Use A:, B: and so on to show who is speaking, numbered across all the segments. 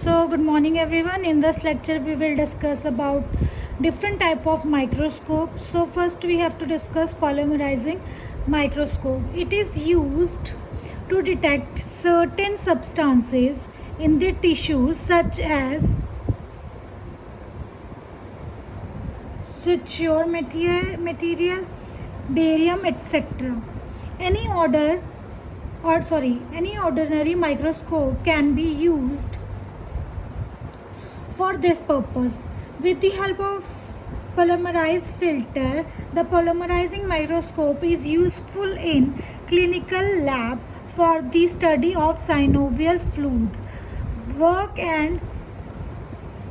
A: So good morning everyone. In this lecture we will discuss about different type of microscope. So first we have to discuss polymerizing microscope. It is used to detect certain substances in the tissues such as secure material, barium, etc. Any any ordinary microscope can be used for this purpose. With the help of polymerized filter, the polymerizing microscope is useful in clinical lab for the study of synovial fluid work and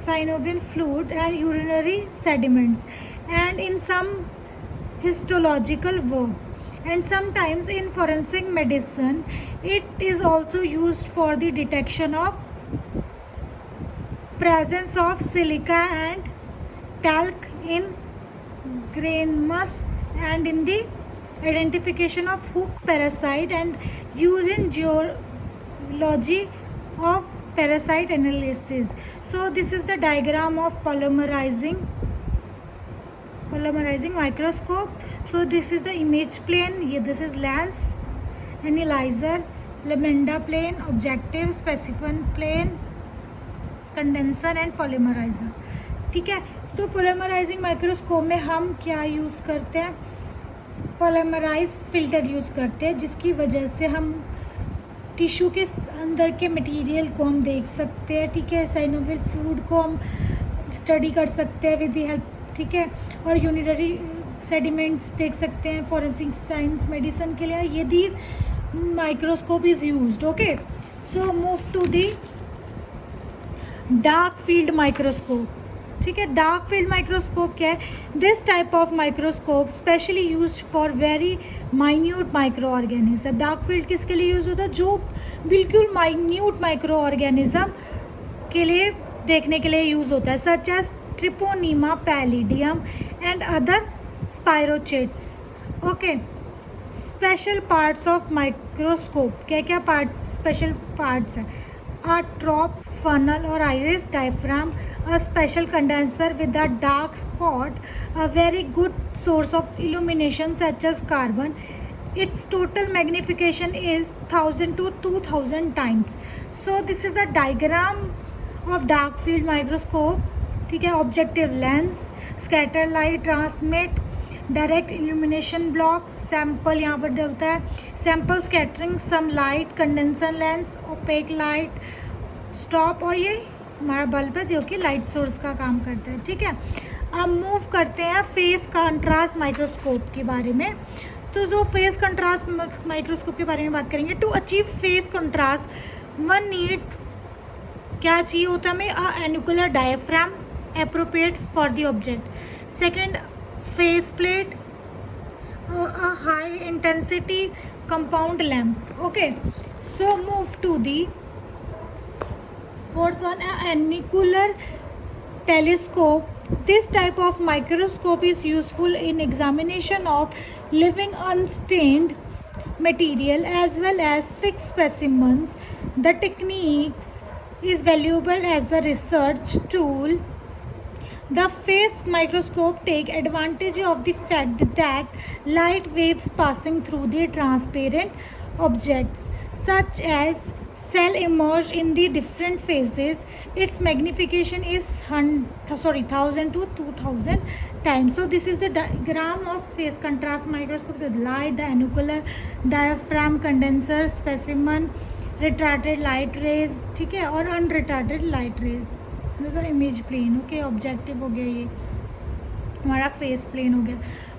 A: synovial fluid and urinary sediments, and in some histological work, and sometimes in forensic medicine. It is also used for the detection of presence of silica and talc in granules, and in the identification of hook parasite and use in geology of parasite analysis. So this is the diagram of polymerizing microscope. So this is the image plane, this is lens, analyzer, lambda plane, objective, specimen plane, condenser and polymeriser. ठीक है, तो polymerizing microscope में हम क्या use करते हैं? Polymerase filter use करते हैं, जिसकी वजह से हम टिश्यू के अंदर के मटेरियल को हम देख सकते हैं. ठीक है, साइनोवियल फ्लूइड को हम स्टडी कर सकते हैं विद द हेल्प. ठीक है, और यूरिनरी सेडिमेंट्स देख सकते हैं फॉरेंसिक साइंस मेडिसिन के लिए. ये the microscope is used. Okay, so move to the dark field microscope. ठीक है, डार्क फील्ड माइक्रोस्कोप क्या है? This type of microscope specially used for very minute micro organism. Dark field किसके लिए use होता है? जो बिल्कुल माइन्यूट माइक्रो ऑर्गेनिज्म के लिए देखने के लिए यूज होता है, such as Treponema pallidum and other spirochetes. Okay, special parts of microscope. क्या क्या पार्ट्स, स्पेशल पार्ट्स हैं? A top, funnel or iris, diaphragm, a special condenser with a dark spot, a very good source of illumination such as carbon. Its total magnification is 1000 to 2000 times. So this is the diagram of dark field microscope. ठीक है, objective lens, scatter light, transmit, direct illumination block, sample यहाँ पर डलता है, sample scattering, some light, condenser lens, opaque light, stop, और ये हमारा bulb है जो कि लाइट सोर्स का काम करता है. ठीक है, अब मूव करते हैं फेस कंट्रास्ट माइक्रोस्कोप के बारे में. तो जो फेस कंट्रास्ट माइक्रोस्कोप के बारे में बात करेंगे, to achieve phase contrast one need क्या चाहिए होता है हमें? A annular diaphragm appropriate for the object. Second, face plate, a high intensity compound lamp. Okay, so move to the fourth one, a anecular telescope. This type of microscope is useful in examination of living unstained material as well as fixed specimens. The technique is valuable as a research tool. The face microscope take advantage of the fact that light waves passing through the transparent objects such as cell emerge in the different phases. Its magnification is 1000 to 2000 times. So this is the diagram of phase contrast microscope. The light, the anecular diaphragm, condenser, specimen, retarded light rays. ठीक है, और unretarded light rays. Image plane. Okay, objective हो गया, ये हमारा face plane हो गया.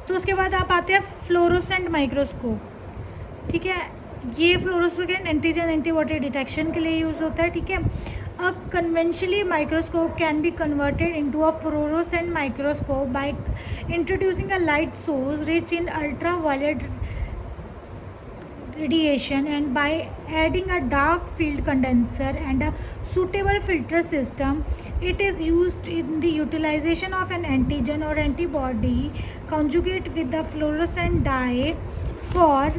A: तो उसके बाद आप आते हैं फ्लोरोसेंट माइक्रोस्कोप. ठीक है, ये फ्लोरोसेंट एंटीजन एंटीबॉडी डिटेक्शन के लिए यूज़ होता है. ठीक है, अब conventionally microscope can be converted into a fluorescent microscope by introducing a light source rich in ultraviolet radiation and by adding a dark field condenser and a suitable filter system. It is used in the utilization of an antigen or antibody conjugate with the fluorescent dye for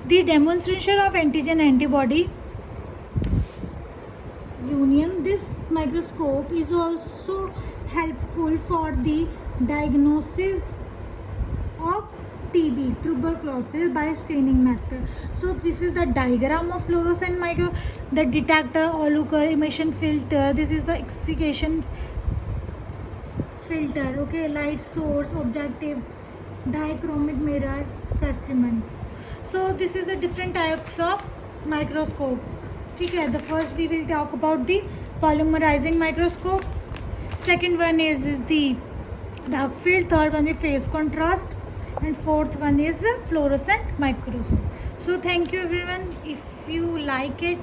A: The demonstration of antigen antibody union. This microscope is also helpful for the diagnosis of TB, tuberculosis, by staining method. So this is the diagram of fluorescent micro, the detector, Oluker emission filter. This is the excitation filter, okay, light source, objective, dichromic mirror, specimen. So this is the different types of microscope. Okay, the first we will talk about the polymerizing microscope. Second one is the dark field. Third one is phase contrast, and fourth one is fluorescent microscope. So thank you everyone. If you like it,